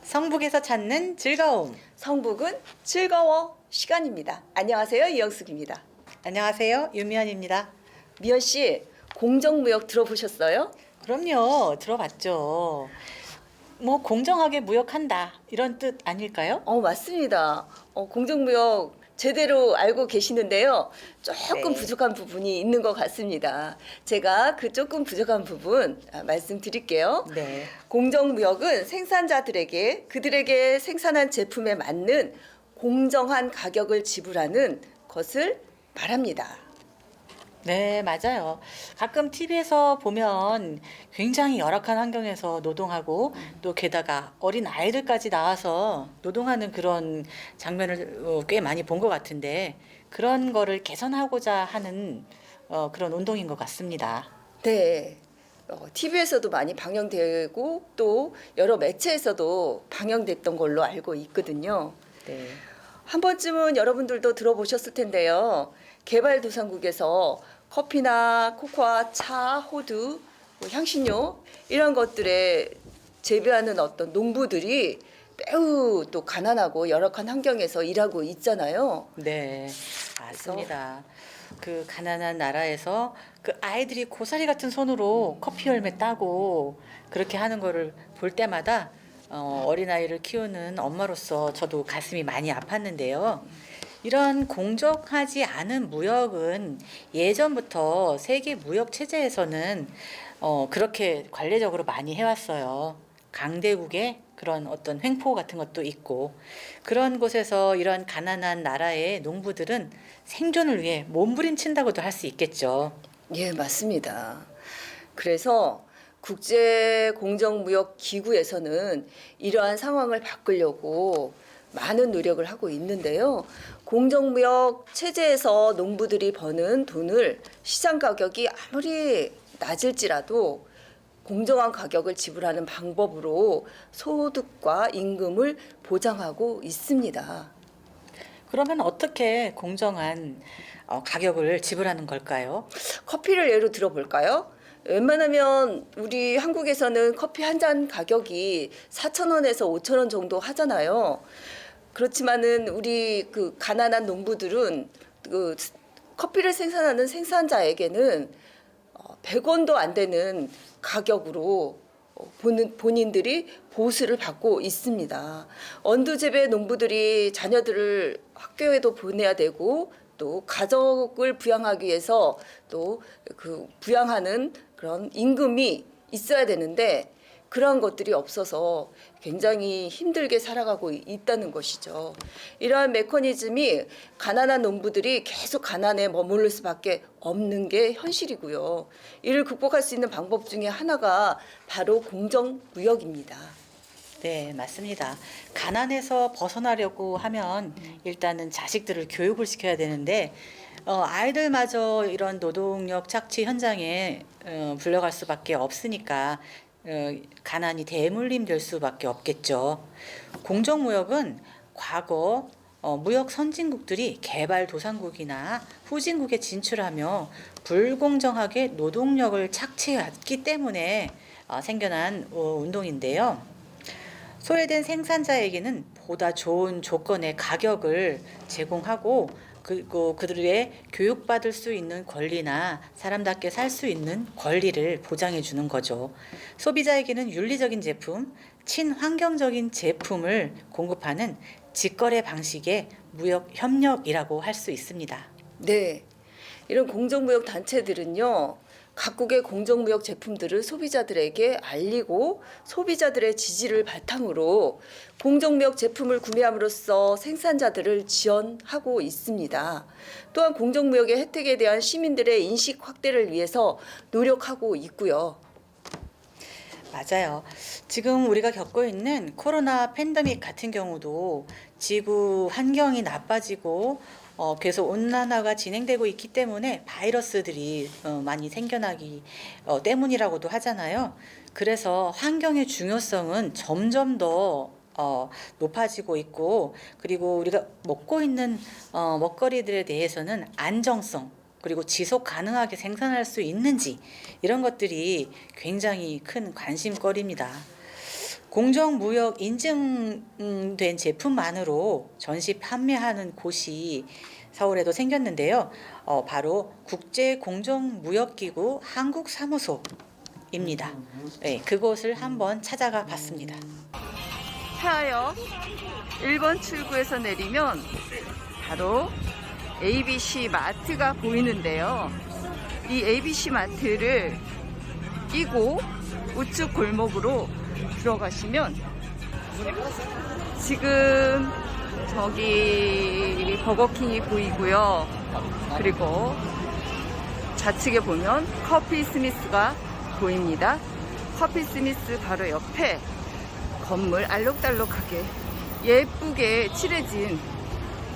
성북에서 찾는 즐거움. 성북은 즐거워 시간입니다. 안녕하세요. 이영숙입니다. 안녕하세요. 유미연입니다. 미연 씨, 공정무역 들어보셨어요? 그럼요. 들어봤죠. 뭐 공정하게 무역한다 이런 뜻 아닐까요? 맞습니다. 공정무역 제대로 알고 계시는데요. 조금 네. 부족한 부분이 있는 것 같습니다. 제가 그 조금 부족한 부분 말씀드릴게요. 네. 공정무역은 생산자들에게 그들에게 생산한 제품에 맞는 공정한 가격을 지불하는 것을 말합니다. 네, 맞아요. 가끔 TV에서 보면 굉장히 열악한 환경에서 노동하고 또 게다가 어린 아이들까지 나와서 노동하는 그런 장면을 꽤 많이 본 것 같은데 그런 거를 개선하고자 하는 그런 운동인 것 같습니다. 네. TV에서도 많이 방영되고 또 여러 매체에서도 방영됐던 걸로 알고 있거든요. 네. 한 번쯤은 여러분들도 들어보셨을 텐데요. 개발도상국에서 커피나 코코아, 차, 호두, 뭐 향신료 이런 것들에 재배하는 어떤 농부들이 매우 또 가난하고 열악한 환경에서 일하고 있잖아요. 네, 맞습니다. 그 가난한 나라에서 그 아이들이 고사리 같은 손으로 커피 열매 따고 그렇게 하는 거를 볼 때마다 어린아이를 키우는 엄마로서 저도 가슴이 많이 아팠는데요. 이런 공정하지 않은 무역은 예전부터 세계 무역 체제에서는 그렇게 관례적으로 많이 해왔어요. 강대국의 그런 어떤 횡포 같은 것도 있고 그런 곳에서 이런 가난한 나라의 농부들은 생존을 위해 몸부림친다고도 할 수 있겠죠. 예, 맞습니다. 그래서 국제공정무역기구에서는 이러한 상황을 바꾸려고 많은 노력을 하고 있는데요. 공정무역 체제에서 농부들이 버는 돈을 시장 가격이 아무리 낮을지라도 공정한 가격을 지불하는 방법으로 소득과 임금을 보장하고 있습니다. 그러면 어떻게 공정한 가격을 지불하는 걸까요? 커피를 예로 들어볼까요? 웬만하면 우리 한국에서는 커피 한 잔 가격이 4,000원에서 5,000원 정도 하잖아요. 그렇지만은 우리 그 가난한 농부들은 그 커피를 생산하는 생산자에게는 100원도 안 되는 가격으로 본인들이 보수를 받고 있습니다. 원두재배 농부들이 자녀들을 학교에도 보내야 되고 또 가족을 부양하기 위해서 또 그 부양하는 그런 임금이 있어야 되는데 그러한 것들이 없어서 굉장히 힘들게 살아가고 있다는 것이죠. 이러한 메커니즘이 가난한 농부들이 계속 가난에 머무를 수밖에 없는 게 현실이고요. 이를 극복할 수 있는 방법 중에 하나가 바로 공정무역입니다. 네, 맞습니다. 가난에서 벗어나려고 하면 일단은 자식들을 교육을 시켜야 되는데 아이들마저 이런 노동력 착취 현장에 불려갈 수밖에 없으니까 가난이 대물림 될 수밖에 없겠죠. 공정무역은 과거 무역 선진국들이 개발도상국이나 후진국에 진출하며 불공정하게 노동력을 착취했기 때문에 생겨난 운동인데요. 소외된 생산자에게는 보다 좋은 조건의 가격을 제공하고 그리고 그들의 교육받을 수 있는 권리나 사람답게 살 수 있는 권리를 보장해 주는 거죠. 소비자에게는 윤리적인 제품, 친환경적인 제품을 공급하는 직거래 방식의 무역 협력이라고 할 수 있습니다. 네. 이런 공정무역 단체들은요. 각국의 공정무역 제품들을 소비자들에게 알리고 소비자들의 지지를 바탕으로 공정무역 제품을 구매함으로써 생산자들을 지원하고 있습니다. 또한 공정무역의 혜택에 대한 시민들의 인식 확대를 위해서 노력하고 있고요. 맞아요. 지금 우리가 겪고 있는 코로나 팬데믹 같은 경우도 지구 환경이 나빠지고 계속 온난화가 진행되고 있기 때문에 바이러스들이 많이 생겨나기 때문이라고도 하잖아요. 그래서 환경의 중요성은 점점 더 높아지고 있고 그리고 우리가 먹고 있는 먹거리들에 대해서는 안정성 그리고 지속 가능하게 생산할 수 있는지 이런 것들이 굉장히 큰 관심거리입니다. 공정무역 인증된 제품만으로 전시 판매하는 곳이 서울에도 생겼는데요. 바로 국제공정무역기구 한국사무소입니다. 네, 그곳을 한번 찾아가 봤습니다. 태화역 1번 출구에서 내리면 바로 ABC 마트가 보이는데요. 이 ABC 마트를 끼고 우측 골목으로 들어가시면 지금 저기 버거킹이 보이고요. 그리고 좌측에 보면 커피 스미스가 보입니다. 커피 스미스 바로 옆에 건물 알록달록하게 예쁘게 칠해진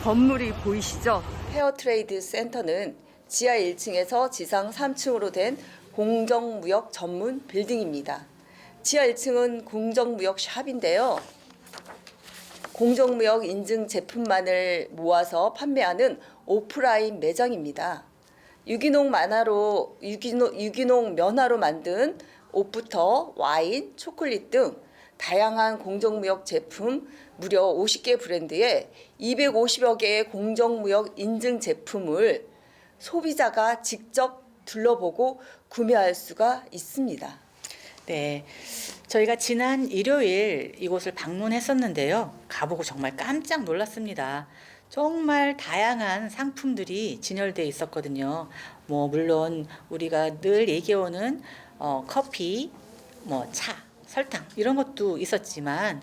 건물이 보이시죠? 페어트레이드 센터는 지하 1층에서 지상 3층으로 된 공정무역 전문 빌딩입니다. 지하 1층은 공정무역 샵인데요. 공정무역 인증 제품만을 모아서 판매하는 오프라인 매장입니다. 유기농 면화로 만든 옷부터 와인, 초콜릿 등 다양한 공정무역 제품 무려 50개 브랜드에 250여 개의 공정무역 인증 제품을 소비자가 직접 둘러보고 구매할 수가 있습니다. 네, 저희가 지난 일요일 이곳을 방문했었는데요. 가보고 정말 깜짝 놀랐습니다. 정말 다양한 상품들이 진열되어 있었거든요. 물론 우리가 늘 얘기해오는 커피, 차, 설탕 이런 것도 있었지만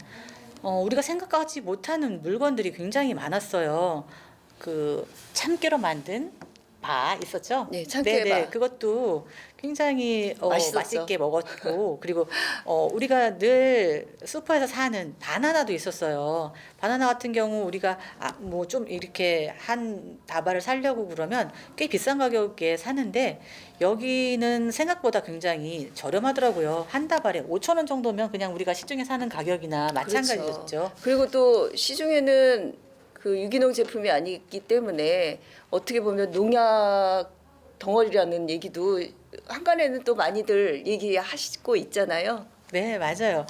우리가 생각하지 못하는 물건들이 굉장히 많았어요. 그 참깨로 만든 바 있었죠? 네, 참깨 네네, 바. 그것도 굉장히 맛있었죠. 맛있게 먹었고 그리고 우리가 늘 슈퍼에서 사는 바나나도 있었어요. 바나나 같은 경우 우리가 좀 이렇게 한 다발을 사려고 그러면 꽤 비싼 가격에 사는데 여기는 생각보다 굉장히 저렴하더라고요. 한 다발에 5,000원 정도면 그냥 우리가 시중에 사는 가격이나 마찬가지였죠. 그렇죠. 그리고 또 시중에는 그 유기농 제품이 아니기 때문에 어떻게 보면 농약 덩어리라는 얘기도 한간에는 또 많이들 얘기하시고 있잖아요. 네, 맞아요.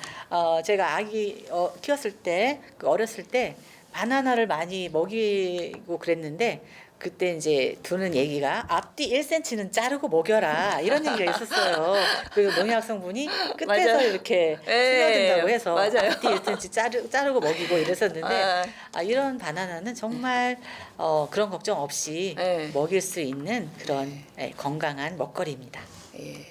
제가 아기 키웠을 때, 어렸을 때 바나나를 많이 먹이고 그랬는데 그때 이제 두는 얘기가 앞뒤 1cm는 자르고 먹여라 이런 얘기가 있었어요. 그리고 농약 성분이 끝에서 맞아요. 이렇게 예, 스며든다고 해서 맞아요. 앞뒤 1cm 자르고 먹이고 이랬었는데 이런 바나나는 정말 그런 걱정 없이 예. 먹일 수 있는 그런 건강한 먹거리입니다. 예.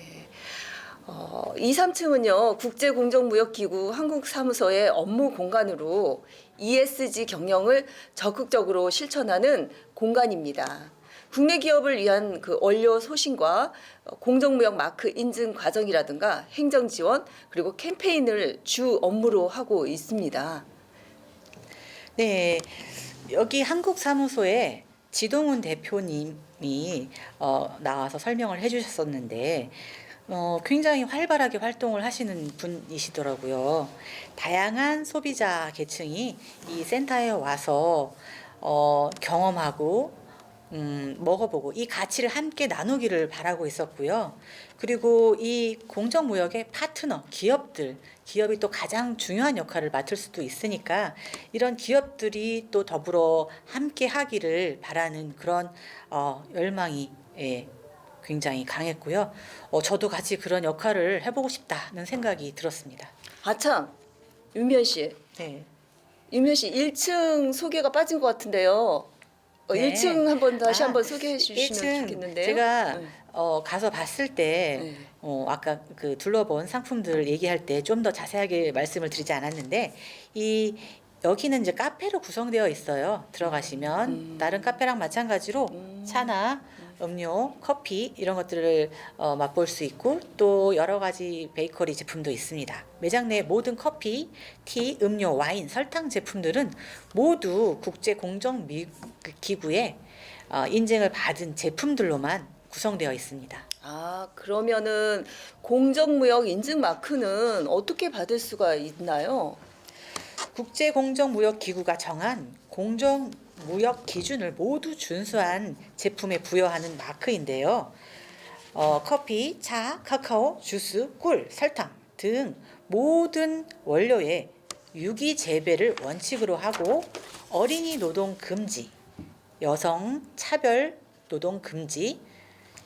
2, 3층은요 국제공정무역기구 한국사무소의 업무 공간으로 ESG 경영을 적극적으로 실천하는 공간입니다. 국내 기업을 위한 그 원료 소신과 공정무역 마크 인증 과정이라든가 행정 지원 그리고 캠페인을 주 업무로 하고 있습니다. 네, 여기 한국 사무소에 지동훈 대표님이 나와서 설명을 해주셨었는데 굉장히 활발하게 활동을 하시는 분이시더라고요. 다양한 소비자 계층이 이 센터에 와서 경험하고 먹어보고 이 가치를 함께 나누기를 바라고 있었고요. 그리고 이 공정무역의 파트너 기업이 또 가장 중요한 역할을 맡을 수도 있으니까 이런 기업들이 또 더불어 함께 하기를 바라는 그런 열망이 굉장히 강했고요. 저도 같이 그런 역할을 해보고 싶다는 생각이 들었습니다. 아참, 윤미연 씨. 네. 윤미연 씨 1층 소개가 빠진 것 같은데요. 네. 1층 한번 다시 아, 한번 소개해 주시면 1층 좋겠는데요. 제가 네. 가서 봤을 때 네. 아까 그 둘러본 상품들 얘기할 때 좀 더 자세하게 말씀을 드리지 않았는데 여기는 이제 카페로 구성되어 있어요. 들어가시면 다른 카페랑 마찬가지로 차나 음료, 커피 이런 것들을 맛볼 수 있고 또 여러 가지 베이커리 제품도 있습니다. 매장 내 모든 커피, 티, 음료, 와인, 설탕 제품들은 모두 국제공정기구의 인증을 받은 제품들로만 구성되어 있습니다. 그러면은 공정무역 인증 마크는 어떻게 받을 수가 있나요? 국제공정무역기구가 정한 공정무역 기준을 모두 준수한 제품에 부여하는 마크인데요. 커피, 차, 카카오, 주스, 꿀, 설탕 등 모든 원료에 유기 재배를 원칙으로 하고 어린이 노동 금지, 여성 차별 노동 금지,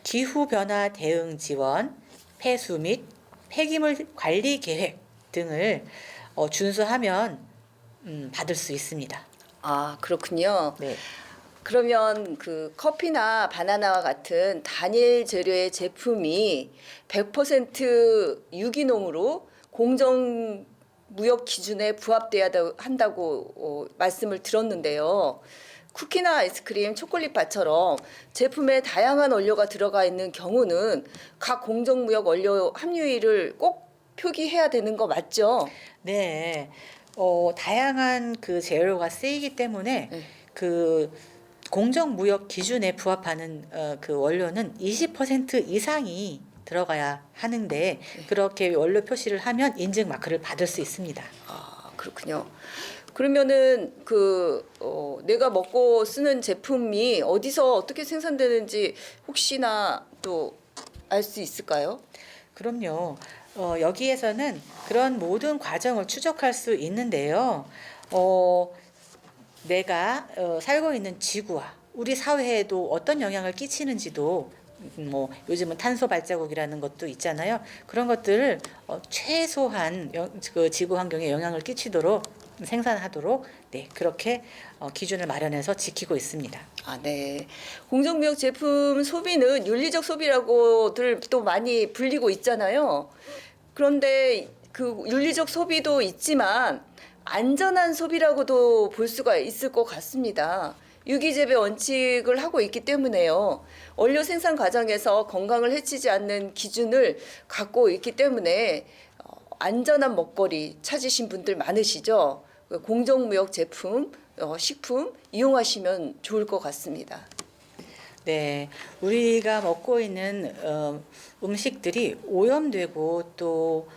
기후 변화 대응 지원, 폐수 및 폐기물 관리 계획 등을 준수하면 받을 수 있습니다. 아, 그렇군요. 네. 그러면 그 커피나 바나나와 같은 단일 재료의 제품이 100% 유기농으로 공정 무역 기준에 부합돼야 한다고 말씀을 들었는데요. 쿠키나 아이스크림, 초콜릿바처럼 제품에 다양한 원료가 들어가 있는 경우는 각 공정무역 원료 함유일을 꼭 표기해야 되는 거 맞죠? 네. 다양한 그 재료가 쓰이기 때문에 네. 그 공정무역 기준에 부합하는 그 원료는 20% 이상이 들어가야 하는데 그렇게 원료 표시를 하면 인증 마크를 받을 수 있습니다. 아, 그렇군요. 그러면은 내가 먹고 쓰는 제품이 어디서 어떻게 생산되는지 혹시나 또 알 수 있을까요? 그럼요. 여기에서는 그런 모든 과정을 추적할 수 있는데요. 내가 살고 있는 지구와 우리 사회에도 어떤 영향을 끼치는지도 뭐 요즘은 탄소 발자국이라는 것도 있잖아요. 그런 것들을 최소한 그 지구 환경에 영향을 끼치도록 생산하도록 그렇게 기준을 마련해서 지키고 있습니다. 아, 네. 공정무역 제품 소비는 윤리적 소비라고들 또 많이 불리고 있잖아요. 그런데 그 윤리적 소비도 있지만 안전한 소비라고도 볼 수가 있을 것 같습니다. 유기재배 원칙을 하고 있기 때문에요. 원료 생산 과정에서 건강을 해치지 않는 기준을 갖고 있기 때문에 안전한 먹거리 찾으신 분들 많으시죠. 공정무역 제품, 식품 이용하시면 좋을 것 같습니다. 네, 우리가 먹고 있는 음식들이 오염되고 또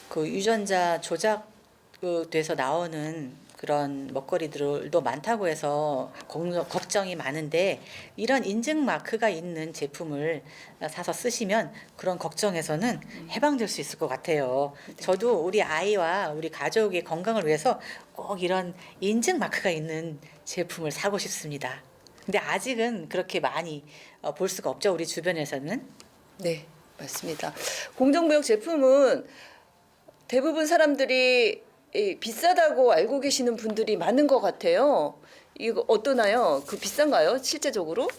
그 유전자 조작돼서 나오는 그런 먹거리들도 많다고 해서 걱정이 많은데 이런 인증 마크가 있는 제품을 사서 쓰시면 그런 걱정에서는 해방될 수 있을 것 같아요. 저도 우리 아이와 우리 가족의 건강을 위해서 꼭 이런 인증 마크가 있는 제품을 사고 싶습니다. 근데 아직은 그렇게 많이 볼 수가 없죠. 우리 주변에서는. 네, 맞습니다. 공정무역 제품은 대부분 사람들이 비싸다고 알고 계시는 분들이 많은 것 같아요. 이거 어떠나요? 그 비싼가요? 실제적으로?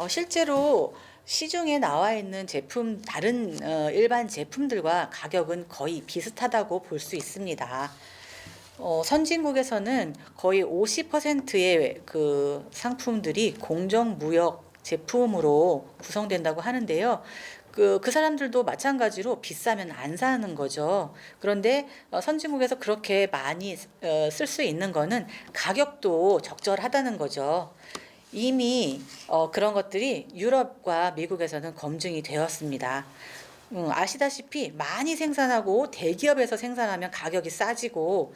실제로 시중에 나와 있는 제품 다른 일반 제품들과 가격은 거의 비슷하다고 볼 수 있습니다. 선진국에서는 거의 50%의 그 상품들이 공정무역 제품으로 구성된다고 하는데요. 그 사람들도 마찬가지로 비싸면 안 사는 거죠. 그런데 선진국에서 그렇게 많이 쓸 수 있는 거는 가격도 적절하다는 거죠. 이미 그런 것들이 유럽과 미국에서는 검증이 되었습니다. 아시다시피 많이 생산하고 대기업에서 생산하면 가격이 싸지고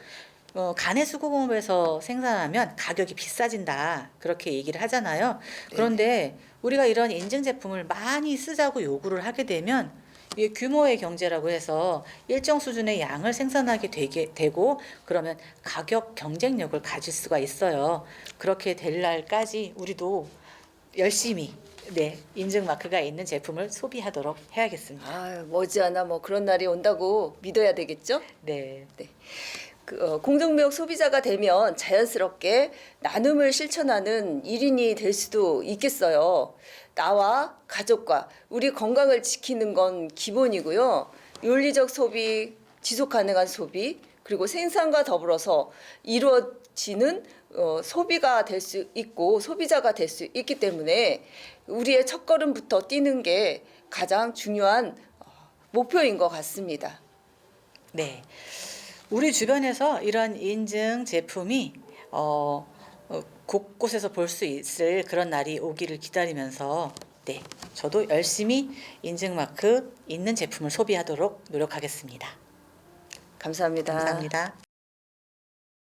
가내수공업에서 생산하면 가격이 비싸진다. 그렇게 얘기를 하잖아요. 그런데 우리가 이런 인증 제품을 많이 쓰자고 요구를 하게 되면 이게 규모의 경제라고 해서 일정 수준의 양을 생산하게 되고 그러면 가격 경쟁력을 가질 수가 있어요. 그렇게 될 날까지 우리도 열심히 인증 마크가 있는 제품을 소비하도록 해야겠습니다. 아, 머지않아 뭐 그런 날이 온다고 믿어야 되겠죠? 네. 공정무역 소비자가 되면 자연스럽게 나눔을 실천하는 일인이 될 수도 있겠어요. 나와 가족과 우리 건강을 지키는 건 기본이고요. 윤리적 소비, 지속 가능한 소비, 그리고 생산과 더불어서 이루어지는 소비가 될 수 있고 소비자가 될 수 있기 때문에 우리의 첫걸음부터 뛰는 게 가장 중요한 목표인 것 같습니다. 네. 우리 주변에서 이런 인증 제품이 곳곳에서 볼 수 있을 그런 날이 오기를 기다리면서 저도 열심히 인증 마크 있는 제품을 소비하도록 노력하겠습니다. 감사합니다. 감사합니다.